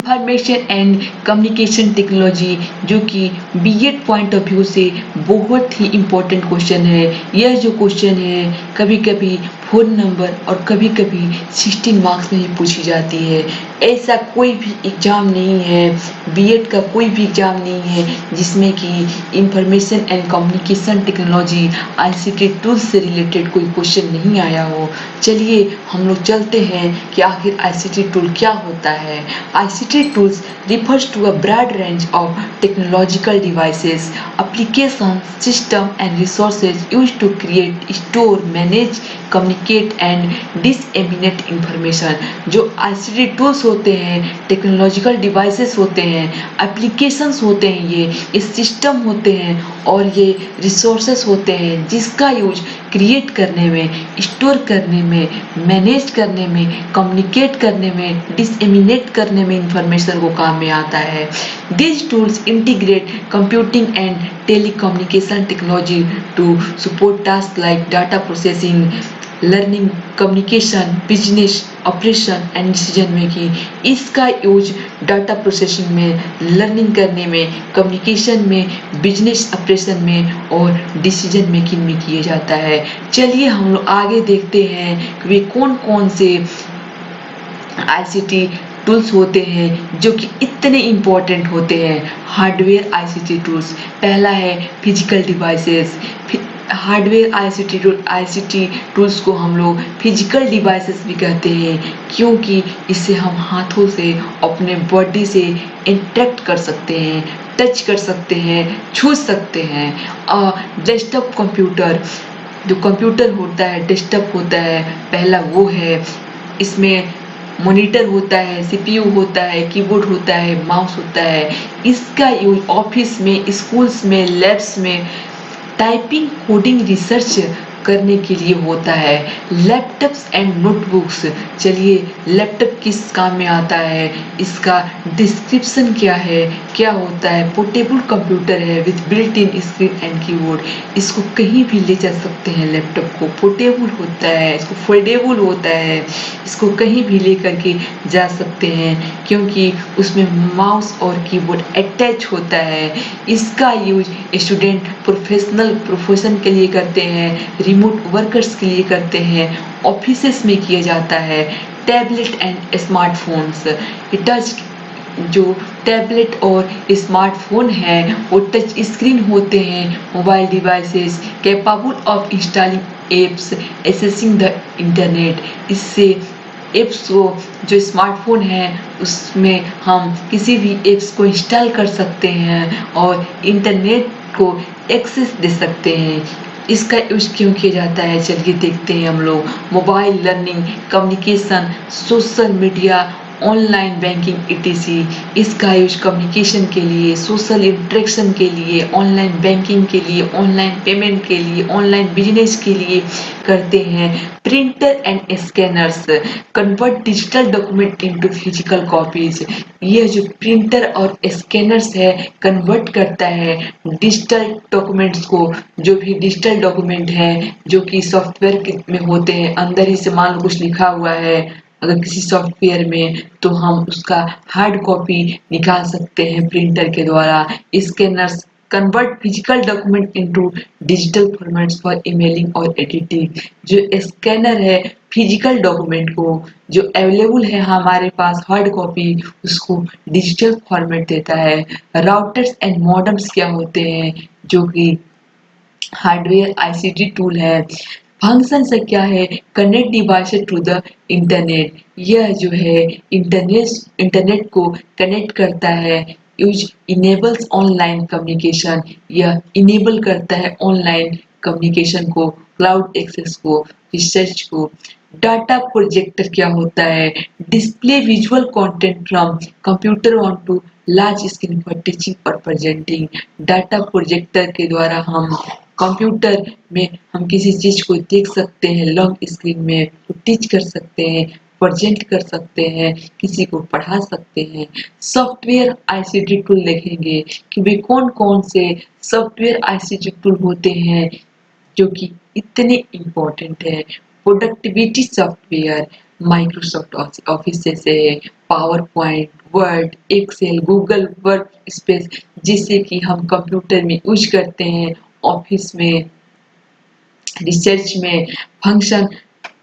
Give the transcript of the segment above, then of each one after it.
Information and communication technology, जो कि BEd point of view से बहुत ही इम्पोर्टेंट क्वेश्चन है। यह जो क्वेश्चन है कभी कभी 4 नंबर और कभी कभी 16 मार्क्स में ही पूछी जाती है। ऐसा कोई भी एग्ज़ाम नहीं है, बीएड का कोई भी एग्ज़ाम नहीं है जिसमें कि information and communication technology ICT tools से रिलेटेड कोई क्वेश्चन नहीं आया हो। चलिए हम लोग चलते हैं कि आखिर आईसीटी टूल क्या होता है। ICT tools refers to a broad range of technological devices, applications, systems and resources used to create, store, manage, communicate and disseminate information। जो ICT टूल्स होते हैं, टेक्नोलॉजिकल डिवाइसेस होते हैं, एप्लीकेशंस होते हैं, ये सिस्टम होते हैं और ये रिसोर्सेस होते हैं जिसका यूज क्रिएट करने में, स्टोर करने में, मैनेज करने में, कम्युनिकेट करने में, डिसएमिनेट करने में इंफॉर्मेशन को काम में आता है। These tools integrate computing and telecommunication technology to support tasks like data processing, learning, communication, business, operation and decision making। इसका यूज डाटा प्रोसेसिंग में, लर्निंग करने में, कम्युनिकेशन में, बिजनेस ऑपरेशन में और डिसीजन मेकिंग में किया जाता है। चलिए हम लोग आगे देखते हैं कि वे कौन कौन से आईसीटी टूल्स होते हैं जो कि इतने इम्पोर्टेंट होते हैं। हार्डवेयर आईसीटी टूल्स, पहला है physical devices. Hardware ICT tools को हम लोग फिजिकल डिवाइसेस भी कहते हैं क्योंकि इससे हम हाथों से अपने बॉडी से इंटरेक्ट कर सकते हैं, टच कर सकते हैं, छू सकते हैं। डेस्कटॉप कंप्यूटर, जो कंप्यूटर होता है, डेस्कटॉप होता है, पहला वो है। इसमें मॉनिटर होता है, सीपीयू होता है, कीबोर्ड होता है, माउस होता है। इसका यूज ऑफिस में, स्कूल्स में, लैब्स में टाइपिंग, कोडिंग, रिसर्च करने के लिए होता है। लैपटॉप्स एंड नोटबुक्स, चलिए लैपटॉप किस काम में आता है, इसका डिस्क्रिप्शन क्या है, क्या होता है। पोर्टेबल कंप्यूटर है with built in screen and keyboard, इसको कहीं भी ले जा सकते हैं। लैपटॉप को पोर्टेबल होता है, इसको फोल्डेबल होता है, इसको कहीं भी ले करके जा सकते हैं क्योंकि उसमें माउस और कीबोर्ड अटैच होता है। इसका यूज स्टूडेंट प्रोफेशन के लिए करते हैं, रिमोट वर्कर्स के लिए करते हैं, ऑफिसेस में किया जाता है। टैबलेट एंड स्मार्टफोन्स, टच, जो टैबलेट और स्मार्टफोन है वो टच स्क्रीन होते हैं। Mobile devices capable of installing apps, accessing the internet, इससे एप्स को, जो स्मार्टफोन है उसमें हम किसी भी एप्स को इंस्टॉल कर सकते हैं और इंटरनेट को एक्सेस दे सकते हैं। इसका यूज क्यों किया जाता है, चलिए देखते हैं हम लोग। Mobile learning, communication, social media, online banking etc। इसका यूज कम्युनिकेशन के लिए, सोशल इंटरेक्शन के लिए, ऑनलाइन बैंकिंग के लिए, ऑनलाइन पेमेंट के लिए, ऑनलाइन बिजनेस के लिए करते हैं। Printer and scanners convert digital document into physical copies, यह जो प्रिंटर और स्कैनर्स है कन्वर्ट करता है डिजिटल डॉक्यूमेंट्स को। जो भी डिजिटल डॉक्यूमेंट है जो कि सॉफ्टवेयर में होते हैं, अंदर ही से मान लो कुछ लिखा हुआ है अगर किसी सॉफ्टवेयर में, तो हम उसका हार्ड कॉपी निकाल सकते हैं प्रिंटर के द्वारा। Scanners convert physical document into digital formats for emailing और एडिटिंग, जो स्कैनर है फिजिकल डॉक्यूमेंट को जो अवेलेबल है हमारे पास हार्ड कॉपी, उसको डिजिटल फॉर्मेट देता है। राउटर्स एंड मॉडेम्स क्या होते हैं, जो कि हार्डवेयर आईसीटी टूल है। फंक्शन से क्या है, connect device to the internet, यह जो है इंटरनेट को कनेक्ट करता है। यूज इनेबल्स ऑनलाइन कम्युनिकेशन, यह इनेबल करता है ऑनलाइन कम्युनिकेशन को, क्लाउड एक्सेस को, रिसर्च को। डाटा प्रोजेक्टर क्या होता है, display visual content from computer onto large screen for teaching और प्रेजेंटिंग। डाटा प्रोजेक्टर के द्वारा हम कंप्यूटर में हम किसी चीज को देख सकते हैं, लॉन्ग स्क्रीन में टीच कर सकते हैं, प्रेजेंट कर सकते हैं, किसी को पढ़ा सकते हैं। सॉफ्टवेयर आईसीटी टूल देखेंगे कि वे कौन कौन से सॉफ्टवेयर आईसीटी टूल होते हैं जो कि इतने इम्पोर्टेंट है। प्रोडक्टिविटी सॉफ्टवेयर, माइक्रोसॉफ्ट ऑफिस जैसे PowerPoint, Word, Excel, Google Workspace, जिसे कि हम कंप्यूटर में यूज करते हैं, ऑफिस में, रिसर्च में। फंक्शन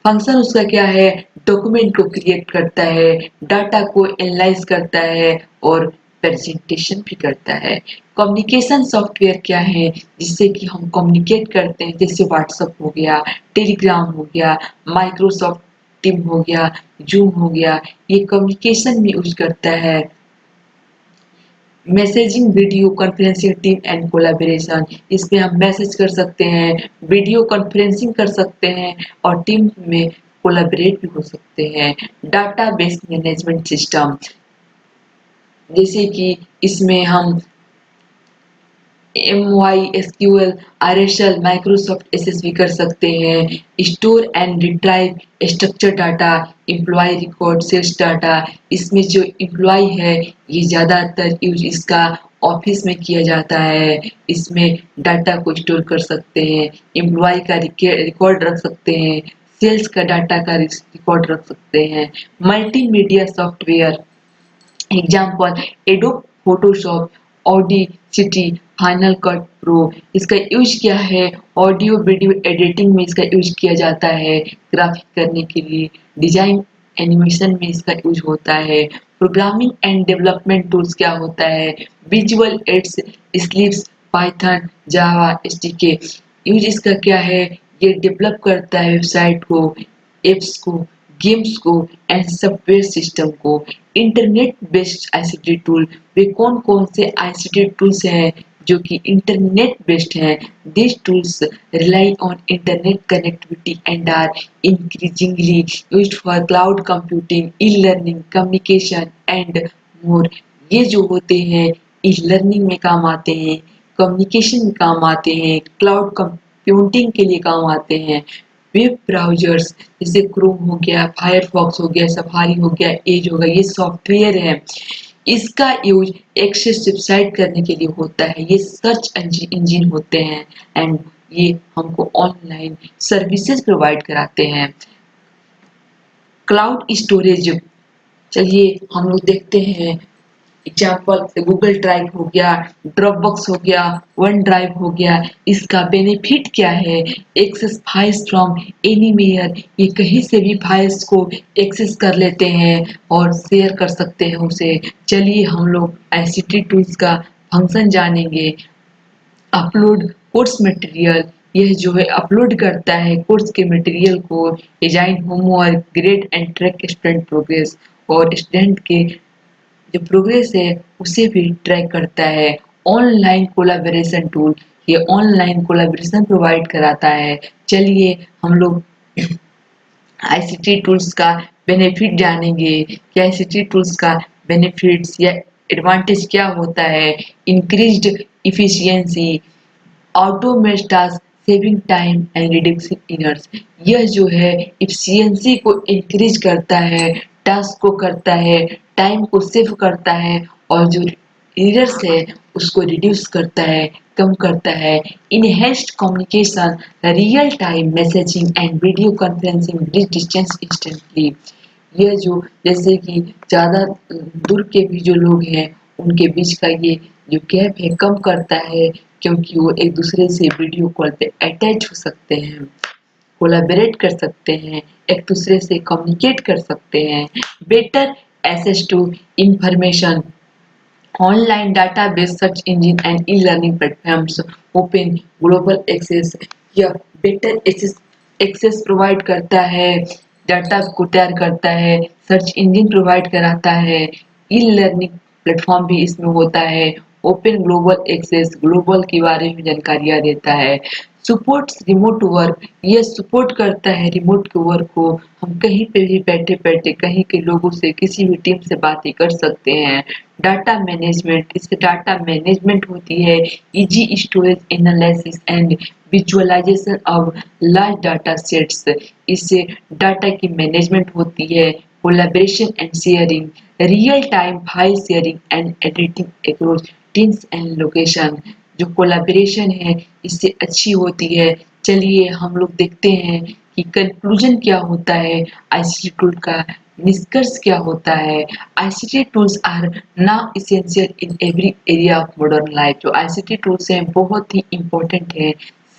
फंक्शन उसका क्या है, डॉक्यूमेंट को क्रिएट करता है, डाटा को एनालाइज करता है और प्रेजेंटेशन भी करता है। कम्युनिकेशन सॉफ्टवेयर क्या है, जिससे कि हम कम्युनिकेट करते हैं, जैसे व्हाट्सएप हो गया, टेलीग्राम हो गया, माइक्रोसॉफ्ट टीम हो गया, जूम हो गया, ये कम्युनिकेशन में यूज करता है। Messaging, video conferencing, team and collaboration, इसमें हम मैसेज कर सकते हैं, वीडियो कॉन्फ्रेंसिंग कर सकते हैं और टीम में कोलैबोरेट भी हो सकते हैं। डाटाबेस मैनेजमेंट सिस्टम, जैसे कि इसमें हम MySQL, RSL, माइक्रोसॉफ्ट एसएसवी कर सकते हैं। Store and retrieve structure data, employee record, sales data, इसमें जो एम्प्लॉय है ये ज़्यादातर यूज इसका ऑफिस में किया जाता है। इसमें डाटा को स्टोर कर सकते हैं, एम्प्लॉय का रिकॉर्ड रख सकते हैं, सेल्स का डाटा का रिकॉर्ड रख सकते हैं। Multimedia software, example Adobe Photoshop, Audacity, Final Cut Pro, इसका यूज क्या है, ऑडियो वीडियो एडिटिंग में इसका यूज किया जाता है, ग्राफिक करने के लिए, डिजाइन एनिमेशन में इसका यूज होता है। प्रोग्रामिंग एंड डेवलपमेंट टूल्स क्या होता है, विजुअल एड्स, स्लिप्स, पाइथन, जावा, एसडीके, यूज इसका क्या है, ये डेवलप करता है वेबसाइट को, एप्स को, गेम्स को एंड सॉफ्टवेयर सिस्टम को। इंटरनेट बेस्ड आईसीटी टूल, वे कौन कौन से आईसीटी टूल्स हैं जो कि इंटरनेट बेस्ड हैं। These tools rely on internet connectivity and are increasingly used for cloud computing, e-learning, communication and more। ये जो होते हैं ई-लर्निंग में काम आते हैं, कम्युनिकेशन में काम आते हैं, क्लाउड कंप्यूटिंग के लिए काम आते हैं। वेब ब्राउजर्स जैसे क्रोम हो गया, फायरफॉक्स हो गया, सफारी हो गया, एज हो गया, ये सॉफ्टवेयर है। इसका यूज एक्सेस वेबसाइट करने के लिए होता है, ये सर्च इंजन होते हैं एंड ये हमको ऑनलाइन सर्विसेज प्रोवाइड कराते हैं। क्लाउड स्टोरेज, चलिए हम लोग देखते हैं एग्जाम्पल से गूगल ड्राइव हो गया, ड्रॉपबॉक्स हो गया, वन ड्राइव हो गया, इसका बेनिफिट क्या है, एक्सेस फाइल्स फ्रॉम एनीवेयर, ये कहीं से भी फाइल्स को एक्सेस कर लेते हैं और शेयर कर सकते हैं उसे। चलिए हम लोग आईसीटी टूल्स का फंक्शन जानेंगे। अपलोड कोर्स मटेरियल, यह जो है अपलोड करता है कोर्स के मटेरियल को, design homework, grade and track student progress, और स्टूडेंट के जो प्रोग्रेस है उसे भी ट्रैक करता है। ऑनलाइन कोलैबोरेशन टूल, ये ऑनलाइन कोलैबोरेशन प्रोवाइड कराता है। चलिए हम लोग आईसीटी टूल्स का बेनिफिट जानेंगे कि आईसीटी टूल्स का बेनिफिट्स या एडवांटेज क्या होता है। Increased efficiency, automate task, saving time and reducing errors, यह जो है इफिशियंसी को इंक्रीज करता है, टास्क को करता है, टाइम को सेव करता है और जो एरर्स है उसको रिड्यूस करता है, कम करता है। Enhanced communication, real time messaging and video conferencing bridge distance instantly, यह जो जैसे कि ज़्यादा दूर के भी जो लोग हैं उनके बीच का ये जो गैप है कम करता है, क्योंकि वो एक दूसरे से वीडियो कॉल पे अटैच हो सकते हैं, कोलैबोरेट कर सकते हैं, एक दूसरे से कम्युनिकेट कर सकते हैं। Better access to information, online database, search engine and e learning platforms open global access, यह बेटर एक्सेस प्रोवाइड करता है, डाटा को तैयार करता है, सर्च इंजन प्रोवाइड कराता है, ई लर्निंग प्लेटफॉर्म भी इसमें होता है, ओपन ग्लोबल एक्सेस, ग्लोबल के बारे में जानकारियाँ देता है। सपोर्ट्स रिमोट वर्क, यह सपोर्ट करता है रिमोट के वर्क को, हम कहीं पे भी बैठे बैठे कहीं के लोगों से किसी भी टीम से बातें कर सकते हैं। डाटा मैनेजमेंट, इससे डाटा मैनेजमेंट होती है, easy storage analysis and visualisation of large data sets, इससे डाटा की मैनेजमेंट होती है। Collaboration and sharing, real time file sharing and editing across teams and location, जो कोलैबोरेशन है इससे अच्छी होती है। चलिए हम लोग देखते हैं कि कंक्लूजन क्या होता है आईसीटी टूल का, निष्कर्ष क्या होता है। ICT tools are now essential in every area of modern life. जो आईसीटी टूल्स हैं बहुत ही इम्पोर्टेंट है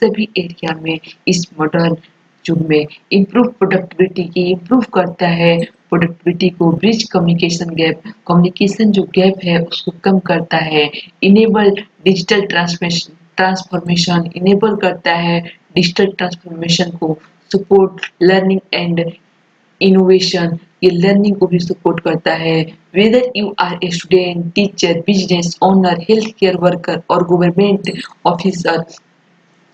सभी एरिया में इस मॉडर्न युग में। इम्प्रूव प्रोडक्टिविटी की इम्प्रूव करता है प्रोडक्टिविटी को, ब्रिज कम्युनिकेशन जो गैप है उसको कम करता है। इनेबल डिजिटल ट्रांसफॉर्मेशन इनेबल करता है डिजिटल ट्रांसफॉर्मेशन को। सपोर्ट लर्निंग एंड इनोवेशन, ये लर्निंग को भी सपोर्ट करता है। Whether you are a student, teacher, business owner, health care worker और government officer,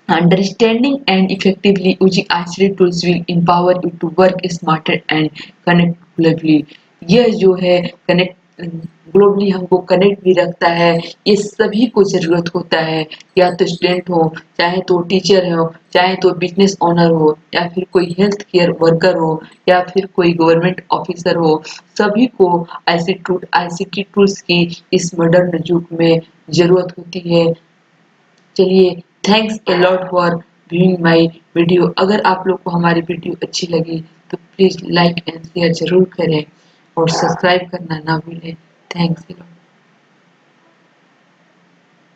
understanding and effectively using ICT tools will empower you to work smarter and connect globally। यह जो है connect globally हमको connect भी रखता है। ये सभी को ज़रूरत होता है, या तो स्टूडेंट हो, चाहे तो टीचर हो, चाहे तो बिजनेस ओनर हो, या फिर कोई हेल्थ केयर वर्कर हो, या फिर कोई गवर्नमेंट ऑफिसर हो। सभी को आईसीटी टूल्स की इस मॉडर्न युग में ज़रूरत होती है। चलिए, thanks a lot for viewing my video. अगर आप लोग को हमारी वीडियो अच्छी लगी तो प्लीज़ लाइक एंड शेयर ज़रूर करें और सब्सक्राइब करना ना भूलें। Thanks a lot.